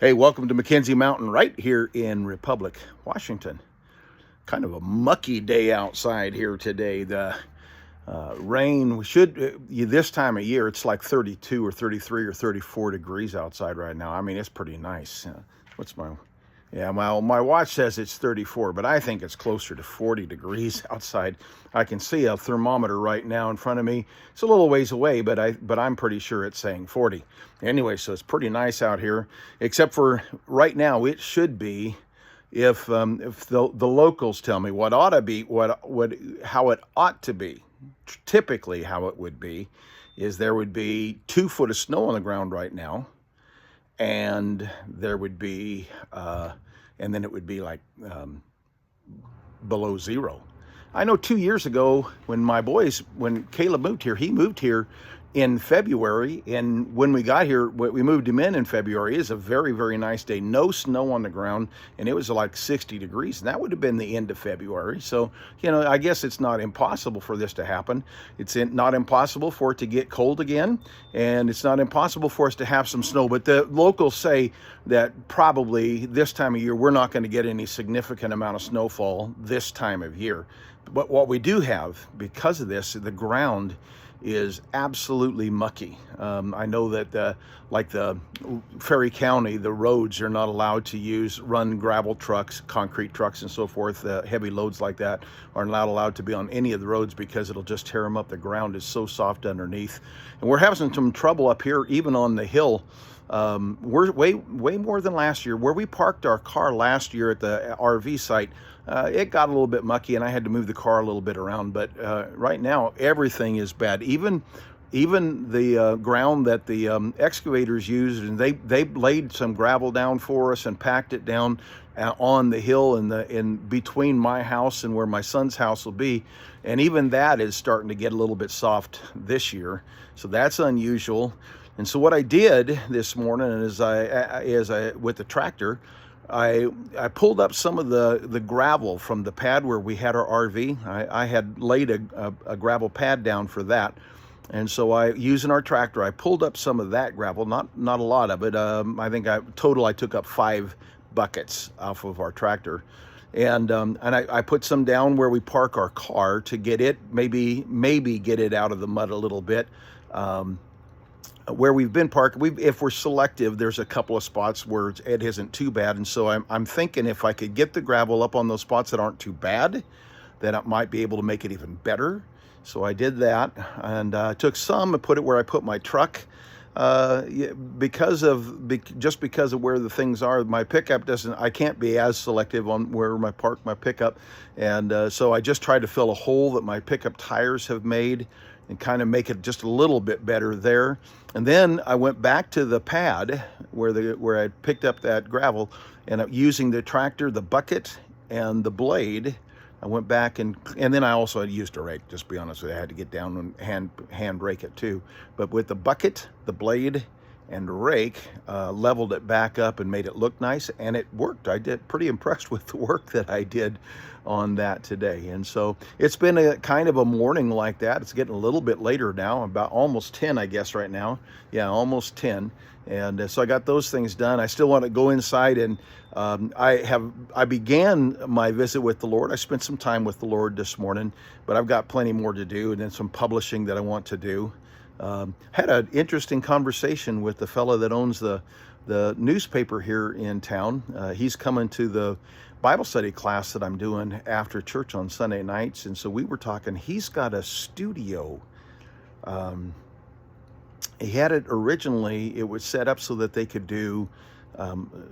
Hey, welcome to McKenzie Mountain right here in Republic, Washington. Kind of a mucky day outside here today. The rain, this time of year, it's like 32 or 33 or 34 degrees outside right now. I mean, it's pretty nice. What's my, yeah, my watch says it's 34, but I think it's closer to 40 degrees outside. I can see a thermometer right now in front of me. It's a little ways away, but I'm pretty sure it's saying 40. Anyway, so it's pretty nice out here, except for right now it should be, if the locals tell me what ought to be, how it ought to be. Typically how it would be is there would be 2 foot of snow on the ground right now, and there would be and then it would be like below zero. I know 2 years ago when Caleb moved here, he moved here in February, and when we got here, we moved him in February. It was a very, very nice day. No snow on the ground, and it was like 60 degrees, and that would have been the end of February. So, I guess it's not impossible for this to happen. It's not impossible for it to get cold again, and it's not impossible for us to have some snow, but the locals say that probably this time of year, we're not going to get any significant amount of snowfall this time of year. But what we do have, because of this, the ground is absolutely mucky. I know that like the Ferry County, the roads are not allowed to run gravel trucks, concrete trucks and so forth. Heavy loads like that are not allowed to be on any of the roads because it'll just tear them up. The ground is so soft underneath. And we're having some trouble up here, even on the hill. We're way more than last year. Where we parked our car last year at the RV site, it got a little bit mucky, and I had to move the car a little bit around. But right now, everything is bad. Even the ground that the excavators used, and they laid some gravel down for us and packed it down on the hill in between my house and where my son's house will be. And even that is starting to get a little bit soft this year. So that's unusual. And so what I did this morning is I with the tractor, I pulled up some of the gravel from the pad where we had our RV. I had laid a gravel pad down for that. And so using our tractor, I pulled up some of that gravel, not a lot of it. I think I took up 5 buckets off of our tractor. And I put some down where we park our car to get it, maybe get it out of the mud a little bit. Where we've been parked, if we're selective, there's a couple of spots where it isn't too bad. And so I'm thinking if I could get the gravel up on those spots that aren't too bad, then I might be able to make it even better. So I did that, and took some and put it where I put my truck. Because of where the things are, my pickup I can't be as selective on where I park my pickup. And so I just tried to fill a hole that my pickup tires have made and kind of make it just a little bit better there. And then I went back to the pad where I picked up that gravel, and using the tractor, the bucket, and the blade, I went back and then I also had used a rake. Just to be honest with you, I had to get down and hand rake it too. But with the bucket, the blade, and the rake, leveled it back up and made it look nice, and it worked. I did pretty impressed with the work that I did on that today. And so it's been a kind of a morning like that. It's getting a little bit later now, about almost 10, I guess, right now. Yeah, almost 10. And so I got those things done. I still want to go inside, and I began my visit with the Lord. I spent some time with the Lord this morning, but I've got plenty more to do, and then some publishing that I want to do. Had an interesting conversation with the fellow that owns the newspaper here in town. He's coming to the Bible study class that I'm doing after church on Sunday nights, and so we were talking. He's got a studio. He had it originally, it was set up so that they could do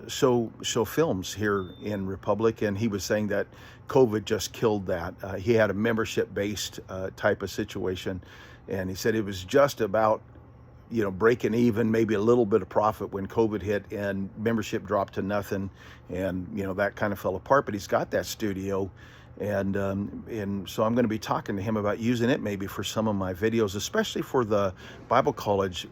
show films here in Republic, and he was saying that COVID just killed that. He had a membership-based type of situation, and he said it was just about breaking even, maybe a little bit of profit when COVID hit, and membership dropped to nothing, and that kind of fell apart. But he's got that studio, and so I'm going to be talking to him about using it maybe for some of my videos, especially for the Bible college,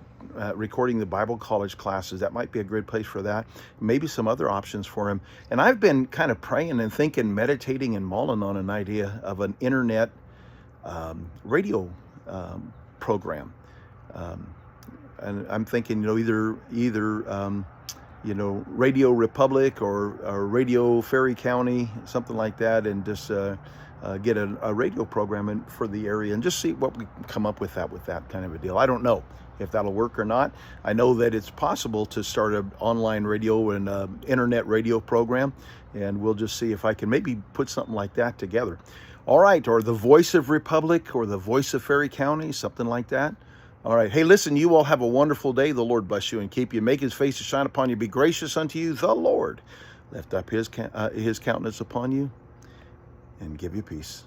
recording the Bible college classes. That might be a good place for that. Maybe some other options for him. And I've been kind of praying and thinking, meditating and mulling on an idea of an internet radio program. And I'm thinking, either Radio Republic or Radio Ferry County, something like that, and just get a radio program for the area and just see what we can come up with that kind of a deal. I don't know if that'll work or not. I know that it's possible to start an online radio and internet radio program, and we'll just see if I can maybe put something like that together. All right, or the Voice of Republic or the Voice of Ferry County, something like that. All right. Hey, listen, you all have a wonderful day. The Lord bless you and keep you. Make his face to shine upon you. Be gracious unto you. The Lord lift up his countenance upon you and give you peace.